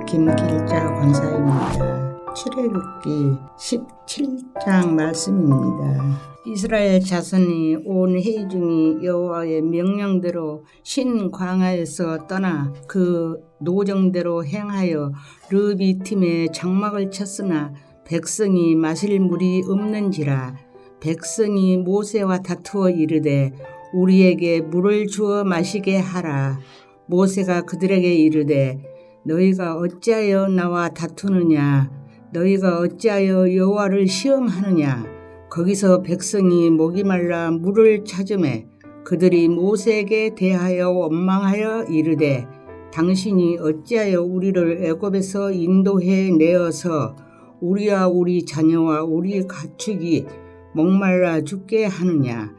김길자 권사입니다. 출애굽기 17장 말씀입니다. 이스라엘 자손이 온 회의 중이 여호와의 명령대로 신 광야에서 떠나 그 노정대로 행하여 르비팀에 장막을 쳤으나 백성이 마실 물이 없는지라. 백성이 모세와 다투어 이르되 우리에게 물을 주어 마시게 하라. 모세가 그들에게 이르되 너희가 어찌하여 나와 다투느냐? 너희가 어찌하여 여호와를 시험하느냐? 거기서 백성이 목이 말라 물을 찾으매 그들이 모세에게 대하여 원망하여 이르되 당신이 어찌하여 우리를 애굽에서 인도해 내어서 우리와 우리 자녀와 우리 가축이 목말라 죽게 하느냐?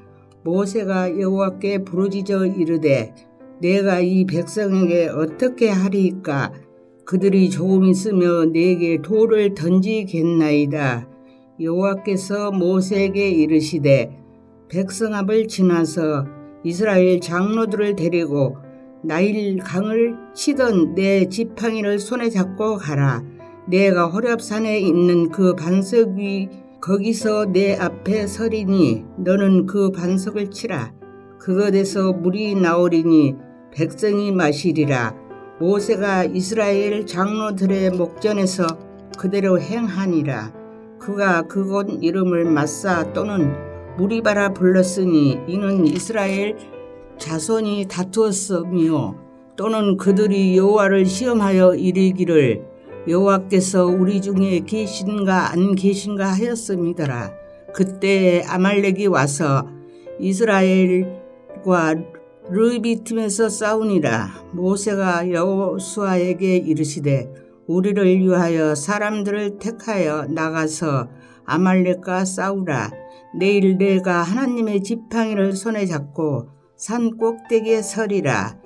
모세가 여호와께 부르짖어 이르되 내가 이 백성에게 어떻게 하리이까? 그들이 조금 있으며 내게 돌을 던지겠나이다. 여호와께서 모세에게 이르시되 백성 앞을 지나서 이스라엘 장로들을 데리고 나일 강을 치던 내 지팡이를 손에 잡고 가라. 내가 호렙산에 있는 그 반석 위 거기서 내 앞에 서리니 너는 그 반석을 치라. 그것에서 물이 나오리니 백성이 마시리라. 모세가 이스라엘 장로들의 목전에서 그대로 행하니라. 그가 그곳 이름을 마사 또는 무리바라 불렀으니 이는 이스라엘 자손이 다투었으며 또는 그들이 여호와를 시험하여 이르기를 여호와께서 우리 중에 계신가 안 계신가 하였음이더라. 그때 아말렉이 와서 이스라엘과 르비팀에서 싸우니라. 모세가 여호수아에게 이르시되 우리를 위하여 사람들을 택하여 나가서 아말렉과 싸우라. 내일 내가 하나님의 지팡이를 손에 잡고 산 꼭대기에 서리라.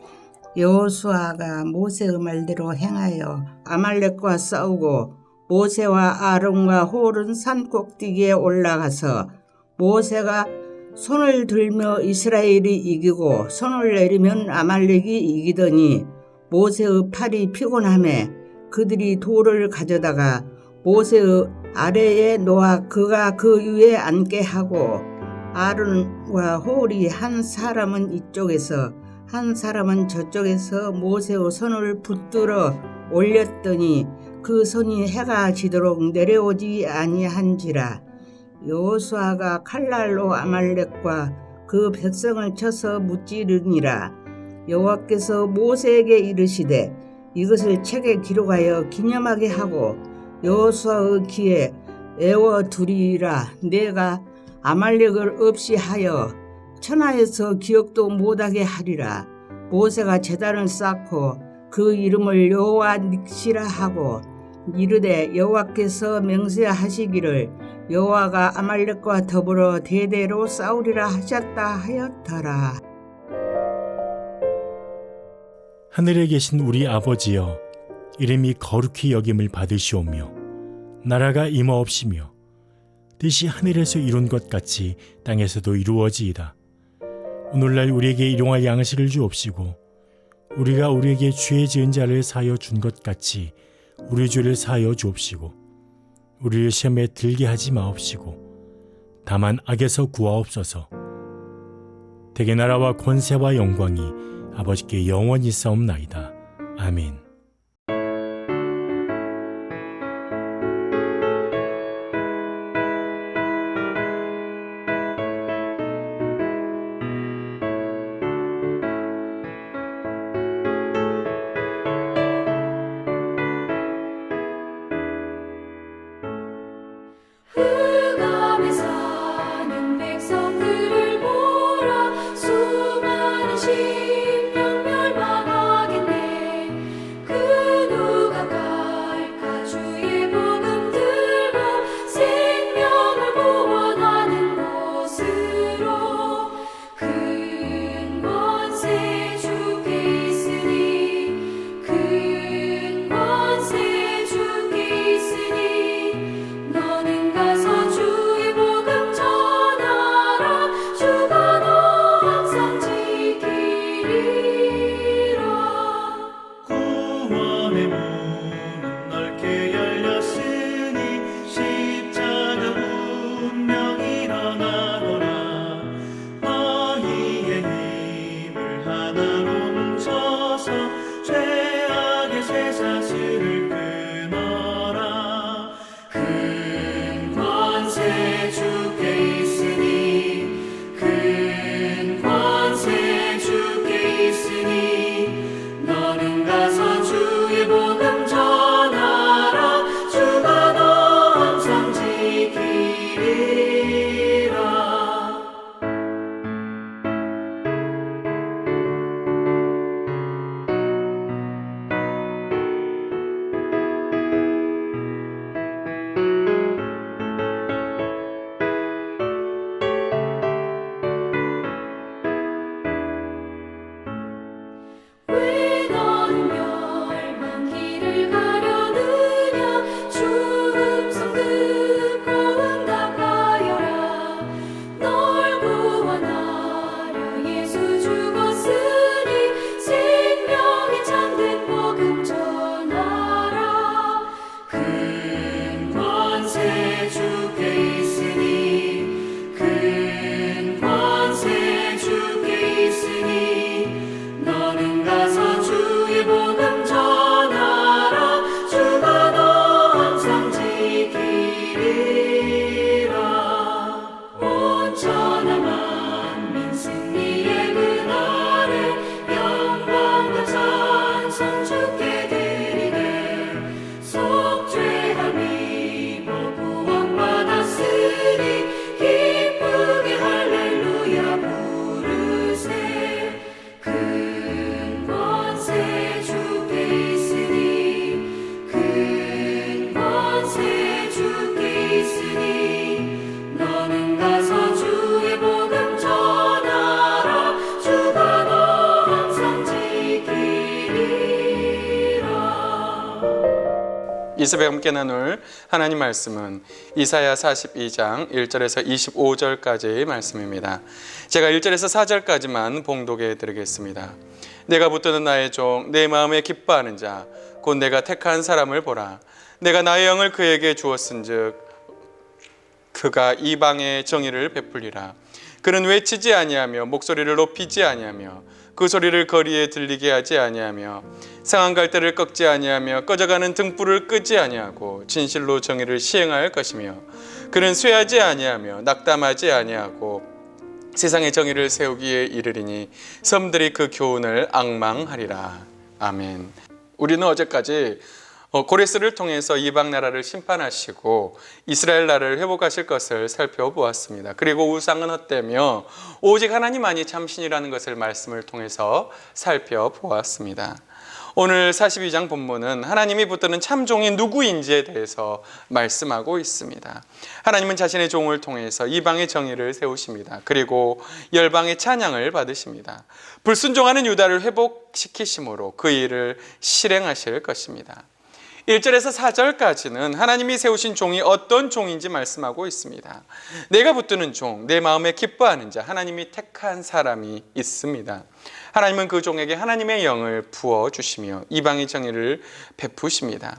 여호수아가 모세의 말대로 행하여 아말렉과 싸우고 모세와 아론과 홀은 산 꼭대기에 올라가서 모세가 손을 들며 이스라엘이 이기고 손을 내리면 아말렉이 이기더니 모세의 팔이 피곤하매 그들이 돌을 가져다가 모세의 아래에 놓아 그가 그 위에 앉게 하고 아론과 홀이 한 사람은 이쪽에서 한 사람은 저쪽에서 모세의 손을 붙들어 올렸더니 그 손이 해가 지도록 내려오지 아니한지라. 여호수아가 칼날로 아말렉과 그 백성을 쳐서 무찌르니라. 여호와께서 모세에게 이르시되 이것을 책에 기록하여 기념하게 하고 여호수아의 귀에 애워두리라. 내가 아말렉을 없이 하여 천하에서 기억도 못하게 하리라. 모세가 제단을 쌓고 그 이름을 여호와 닉시라 하고 이르되 여호와께서 맹세하시기를 여호와가 아말렉과 더불어 대대로 싸우리라 하셨다 하였더라. 하늘에 계신 우리 아버지여, 이름이 거룩히 여김을 받으시오며 나라가 임하옵시며 뜻이 하늘에서 이룬 것 같이 땅에서도 이루어지이다. 오늘날 우리에게 일용할 양식을 주옵시고 우리가 우리에게 죄 지은 자를 사하여 준 것 같이 우리 죄를 사하여 주옵시고 우리를 시험에 들게 하지 마옵시고 다만 악에서 구하옵소서. 대개 나라와 권세와 영광이 아버지께 영원히 있사옵나이다. 아멘. 흑암에 사는 백성들을 보라. 수많은 심령 멸망하겠네. 이 새벽 함께 나눌 하나님 말씀은 이사야 42장 1절에서 25절까지의 말씀입니다. 제가 1절에서 4절까지만 봉독해 드리겠습니다. 내가 붙드는 나의 종, 내 마음에 기뻐하는 자, 곧 내가 택한 사람을 보라. 내가 나의 영을 그에게 주었은즉 그가 이방의 정의를 베풀리라. 그는 외치지 아니하며 목소리를 높이지 아니하며 그 소리를 거리에 들리게 하지 아니하며 상한 갈대를 꺾지 아니하며 꺼져가는 등불을 끄지 아니하고 진실로 정의를 시행할 것이며 그는 쇠하지 아니하며 낙담하지 아니하고 세상의 정의를 세우기에 이르리니 섬들이 그 교훈을 앙망하리라. 아멘. 우리는 어제까지 고레스를 통해서 이방 나라를 심판하시고 이스라엘 나라를 회복하실 것을 살펴보았습니다. 그리고 우상은 헛되며 오직 하나님만이 참신이라는 것을 말씀을 통해서 살펴보았습니다. 오늘 42장 본문은 하나님이 붙드는 참종이 누구인지에 대해서 말씀하고 있습니다. 하나님은 자신의 종을 통해서 이방의 정의를 세우십니다. 그리고 열방의 찬양을 받으십니다. 불순종하는 유다를 회복시키심으로 그 일을 실행하실 것입니다. 1절에서 4절까지는 하나님이 세우신 종이 어떤 종인지 말씀하고 있습니다. 내가 붙드는 종, 내 마음에 기뻐하는 자, 하나님이 택한 사람이 있습니다. 하나님은 그 종에게 하나님의 영을 부어주시며 이방의 정의를 베푸십니다.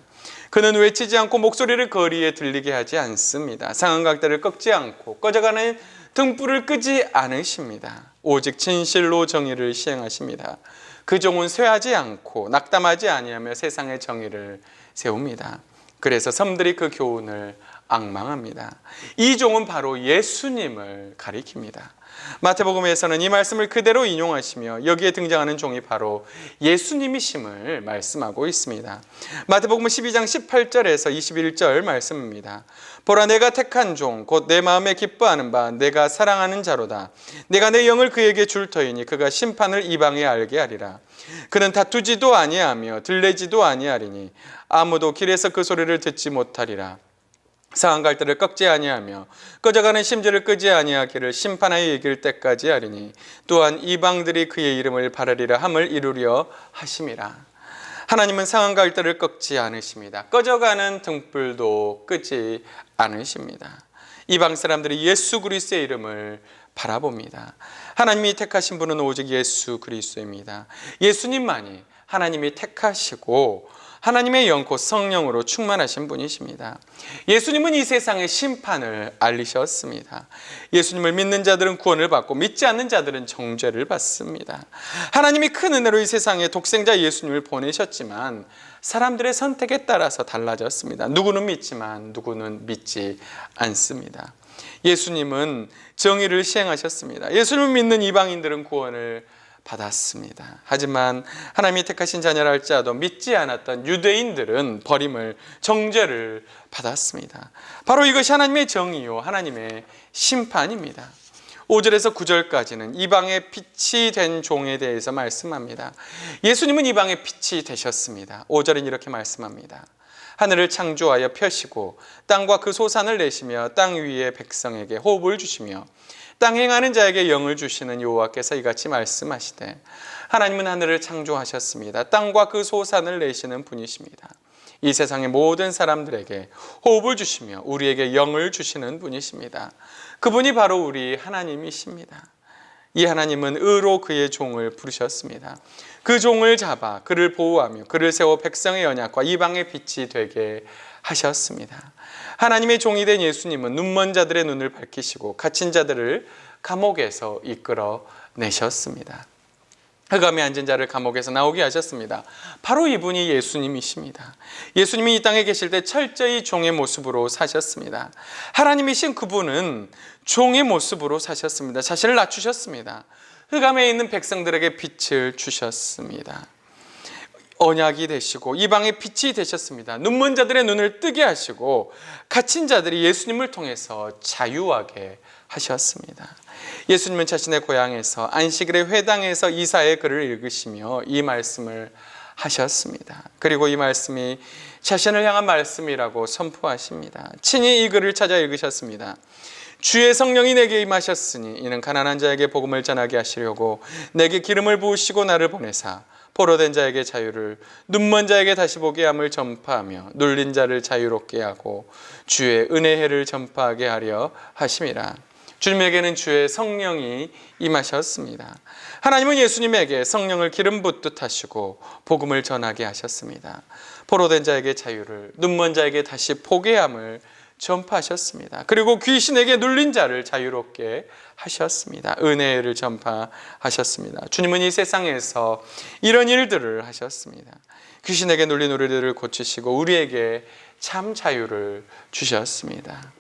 그는 외치지 않고 목소리를 거리에 들리게 하지 않습니다. 상한 각대를 꺾지 않고 꺼져가는 등불을 끄지 않으십니다. 오직 진실로 정의를 시행하십니다. 그 종은 쇠하지 않고 낙담하지 아니하며 세상의 정의를 세웁니다. 그래서 섬들이 그 교훈을 앙망합니다. 이 종은 바로 예수님을 가리킵니다. 마태복음에서는 이 말씀을 그대로 인용하시며 여기에 등장하는 종이 바로 예수님이심을 말씀하고 있습니다. 마태복음 12장 18절에서 21절 말씀입니다. 보라, 내가 택한 종, 곧 내 마음에 기뻐하는 바 내가 사랑하는 자로다. 내가 내 영을 그에게 줄 터이니 그가 심판을 이방에 알게 하리라. 그는 다투지도 아니하며 들레지도 아니하리니 아무도 길에서 그 소리를 듣지 못하리라. 상한 갈대를 꺾지 아니하며 꺼져가는 심지를 끄지 아니하기를 심판하여 이길 때까지 하리니 또한 이방들이 그의 이름을 바라리라 함을 이루려 하심이라. 하나님은 상한 갈대를 꺾지 않으십니다. 꺼져가는 등불도 끄지 않으십니다. 이방 사람들이 예수 그리스도의 이름을 바라봅니다. 하나님이 택하신 분은 오직 예수 그리스도입니다. 예수님만이 하나님이 택하시고 하나님의 영 곧 성령으로 충만하신 분이십니다. 예수님은 이 세상의 심판을 알리셨습니다. 예수님을 믿는 자들은 구원을 받고 믿지 않는 자들은 정죄를 받습니다. 하나님이 큰 은혜로 이 세상에 독생자 예수님을 보내셨지만 사람들의 선택에 따라서 달라졌습니다. 누구는 믿지만 누구는 믿지 않습니다. 예수님은 정의를 시행하셨습니다. 예수님을 믿는 이방인들은 구원을 받았습니다. 하지만 하나님이 택하신 자녀라 할지라도 믿지 않았던 유대인들은 버림을, 정죄를 받았습니다. 바로 이것이 하나님의 정의요 하나님의 심판입니다. 5절에서 9절까지는 이방의 빛이 된 종에 대해서 말씀합니다. 예수님은 이방의 빛이 되셨습니다. 5절은 이렇게 말씀합니다. 하늘을 창조하여 펴시고 땅과 그 소산을 내시며 땅 위의 백성에게 호흡을 주시며 땅 행하는 자에게 영을 주시는 여호와께서 이같이 말씀하시되, 하나님은 하늘을 창조하셨습니다. 땅과 그 소산을 내시는 분이십니다. 이 세상의 모든 사람들에게 호흡을 주시며 우리에게 영을 주시는 분이십니다. 그분이 바로 우리 하나님이십니다. 이 하나님은 의로 그의 종을 부르셨습니다. 그 종을 잡아 그를 보호하며 그를 세워 백성의 언약과 이방의 빛이 되게 하셨습니다. 하나님의 종이 된 예수님은 눈먼 자들의 눈을 밝히시고 갇힌 자들을 감옥에서 이끌어 내셨습니다. 흑암에 앉은 자를 감옥에서 나오게 하셨습니다. 바로 이분이 예수님이십니다. 예수님이 이 땅에 계실 때 철저히 종의 모습으로 사셨습니다. 하나님이신 그분은 종의 모습으로 사셨습니다. 자신을 낮추셨습니다. 흑암에 있는 백성들에게 빛을 주셨습니다. 언약이 되시고 이방의 빛이 되셨습니다. 눈먼 자들의 눈을 뜨게 하시고 갇힌 자들이 예수님을 통해서 자유하게 하셨습니다. 예수님은 자신의 고향에서 안식일의 회당에서 이사의 글을 읽으시며 이 말씀을 하셨습니다. 그리고 이 말씀이 자신을 향한 말씀이라고 선포하십니다. 친히 이 글을 찾아 읽으셨습니다. 주의 성령이 내게 임하셨으니 이는 가난한 자에게 복음을 전하게 하시려고 내게 기름을 부으시고 나를 보내사 포로된 자에게 자유를, 눈먼 자에게 다시 보게 함을 전파하며 눌린 자를 자유롭게 하고 주의 은혜의 해를 전파하게 하려 하심이라. 주님에게는 주의 성령이 임하셨습니다. 하나님은 예수님에게 성령을 기름 붓듯 하시고 복음을 전하게 하셨습니다. 포로된 자에게 자유를, 눈먼 자에게 다시 보게 함을 전파하셨습니다. 그리고 귀신에게 눌린 자를 자유롭게 하셨습니다. 은혜를 전파하셨습니다. 주님은 이 세상에서 이런 일들을 하셨습니다. 귀신에게 눌린 우리들을 고치시고 우리에게 참 자유를 주셨습니다.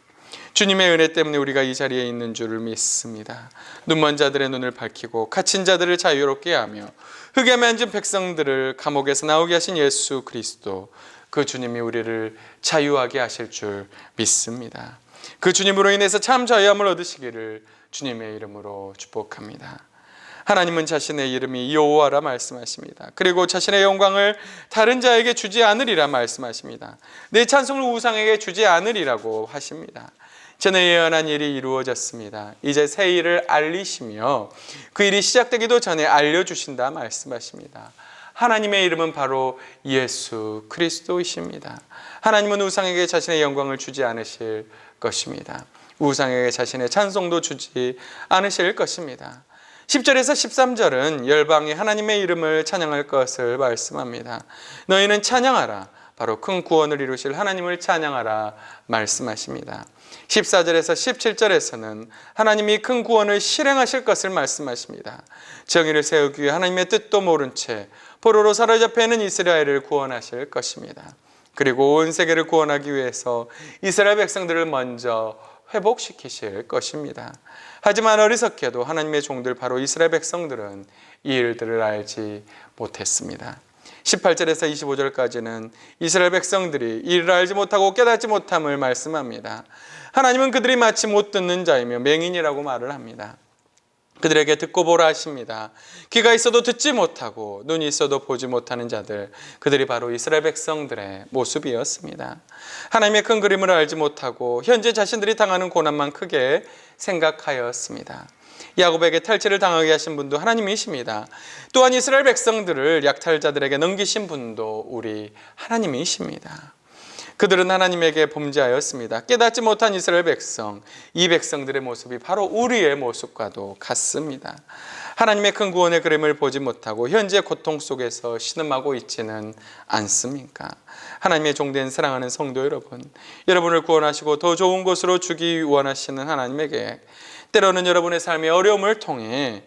주님의 은혜 때문에 우리가 이 자리에 있는 줄을 믿습니다. 눈먼 자들의 눈을 밝히고 갇힌 자들을 자유롭게 하며 흑암에 앉은 백성들을 감옥에서 나오게 하신 예수 그리스도, 그 주님이 우리를 자유하게 하실 줄 믿습니다. 그 주님으로 인해서 참 자유함을 얻으시기를 주님의 이름으로 축복합니다. 하나님은 자신의 이름이 여호와라 말씀하십니다. 그리고 자신의 영광을 다른 자에게 주지 않으리라 말씀하십니다. 내 찬송을 우상에게 주지 않으리라고 하십니다. 전에 예언한 일이 이루어졌습니다. 이제 새 일을 알리시며 그 일이 시작되기도 전에 알려주신다 말씀하십니다. 하나님의 이름은 바로 예수 그리스도이십니다. 하나님은 우상에게 자신의 영광을 주지 않으실 것입니다. 우상에게 자신의 찬송도 주지 않으실 것입니다. 10절에서 13절은 열방이 하나님의 이름을 찬양할 것을 말씀합니다. 너희는 찬양하라, 바로 큰 구원을 이루실 하나님을 찬양하라 말씀하십니다. 14절에서 17절에서는 하나님이 큰 구원을 실행하실 것을 말씀하십니다. 정의를 세우기 위해 하나님의 뜻도 모른 채 포로로 사로잡혀 있는 이스라엘을 구원하실 것입니다. 그리고 온 세계를 구원하기 위해서 이스라엘 백성들을 먼저 회복시키실 것입니다. 하지만 어리석게도 하나님의 종들, 바로 이스라엘 백성들은 이 일들을 알지 못했습니다. 18절에서 25절까지는 이스라엘 백성들이 이 일을 알지 못하고 깨닫지 못함을 말씀합니다. 하나님은 그들이 마치 못 듣는 자이며 맹인이라고 말을 합니다. 그들에게 듣고 보라 하십니다. 귀가 있어도 듣지 못하고 눈이 있어도 보지 못하는 자들, 그들이 바로 이스라엘 백성들의 모습이었습니다. 하나님의 큰 그림을 알지 못하고 현재 자신들이 당하는 고난만 크게 생각하였습니다. 야곱에게 탈취를 당하게 하신 분도 하나님이십니다. 또한 이스라엘 백성들을 약탈자들에게 넘기신 분도 우리 하나님이십니다. 그들은 하나님에게 범죄하였습니다. 깨닫지 못한 이스라엘 백성, 이 백성들의 모습이 바로 우리의 모습과도 같습니다. 하나님의 큰 구원의 그림을 보지 못하고 현재 고통 속에서 신음하고 있지는 않습니까? 하나님의 종된 사랑하는 성도 여러분, 여러분을 구원하시고 더 좋은 곳으로 주기 원하시는 하나님의 계획, 때로는 여러분의 삶의 어려움을 통해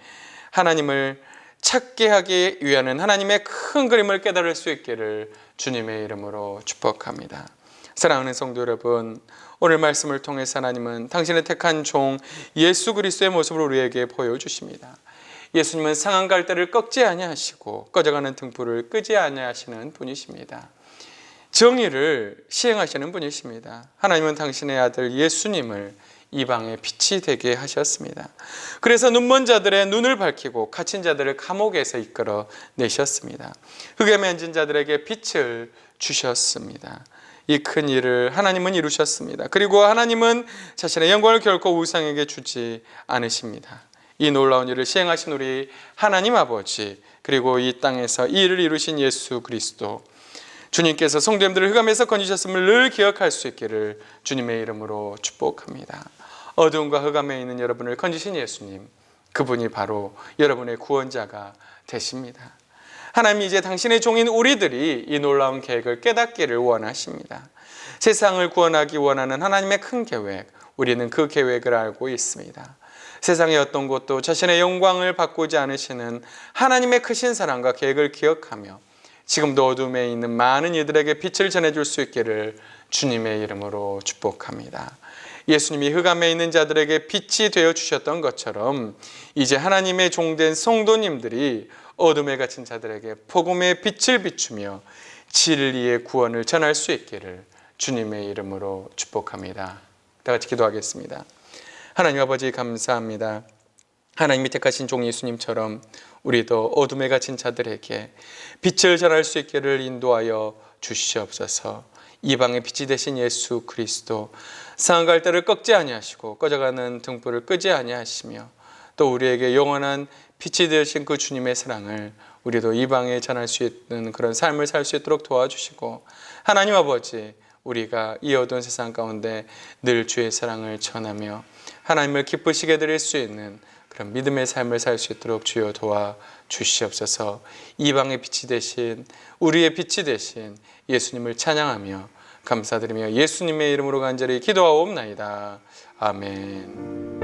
하나님을 찾게 하기 위한 하나님의 큰 그림을 깨달을 수 있기를 주님의 이름으로 축복합니다. 사랑하는 성도 여러분, 오늘 말씀을 통해서 하나님은 당신의 택한 종 예수 그리스도의 모습을 우리에게 보여주십니다. 예수님은 상한 갈대를 꺾지 아니하시고 꺼져가는 등불을 끄지 아니하시는 분이십니다. 정의를 시행하시는 분이십니다. 하나님은 당신의 아들 예수님을 이방의 빛이 되게 하셨습니다. 그래서 눈먼 자들의 눈을 밝히고 갇힌 자들을 감옥에서 이끌어 내셨습니다. 흑암에 앉은 자들에게 빛을 주셨습니다. 이 큰 일을 하나님은 이루셨습니다. 그리고 하나님은 자신의 영광을 결코 우상에게 주지 않으십니다. 이 놀라운 일을 시행하신 우리 하나님 아버지, 그리고 이 땅에서 이 일을 이루신 예수 그리스도, 주님께서 성도님들을 흑암에서 건지셨음을 늘 기억할 수 있기를 주님의 이름으로 축복합니다. 어두움과 흑암에 있는 여러분을 건지신 예수님, 그분이 바로 여러분의 구원자가 되십니다. 하나님이 이제 당신의 종인 우리들이 이 놀라운 계획을 깨닫기를 원하십니다. 세상을 구원하기 원하는 하나님의 큰 계획, 우리는 그 계획을 알고 있습니다. 세상의 어떤 것도 자신의 영광을 바꾸지 않으시는 하나님의 크신 사랑과 계획을 기억하며 지금도 어둠에 있는 많은 이들에게 빛을 전해줄 수 있기를 주님의 이름으로 축복합니다. 예수님이 흑암에 있는 자들에게 빛이 되어 주셨던 것처럼 이제 하나님의 종된 성도님들이 어둠에 갇힌 자들에게 복음의 빛을 비추며 진리의 구원을 전할 수 있기를 주님의 이름으로 축복합니다. 다 같이 기도하겠습니다. 하나님 아버지 감사합니다. 하나님이 택하신 종 예수님처럼 우리도 어둠에 갇힌 자들에게 빛을 전할 수 있기를 인도하여 주시옵소서. 이방의 빛이 되신 예수 그리스도, 상한 갈대를 꺾지 아니하시고 꺼져가는 등불을 끄지 아니하시며 또 우리에게 영원한 빛이 되신 그 주님의 사랑을 우리도 이방에 전할 수 있는 그런 삶을 살 수 있도록 도와주시고, 하나님 아버지, 우리가 이 어두운 세상 가운데 늘 주의 사랑을 전하며 하나님을 기쁘시게 드릴 수 있는 그런 믿음의 삶을 살 수 있도록 주여 도와주시옵소서. 이방의 빛이 되신, 우리의 빛이 되신 예수님을 찬양하며 감사드리며 예수님의 이름으로 간절히 기도하옵나이다. 아멘.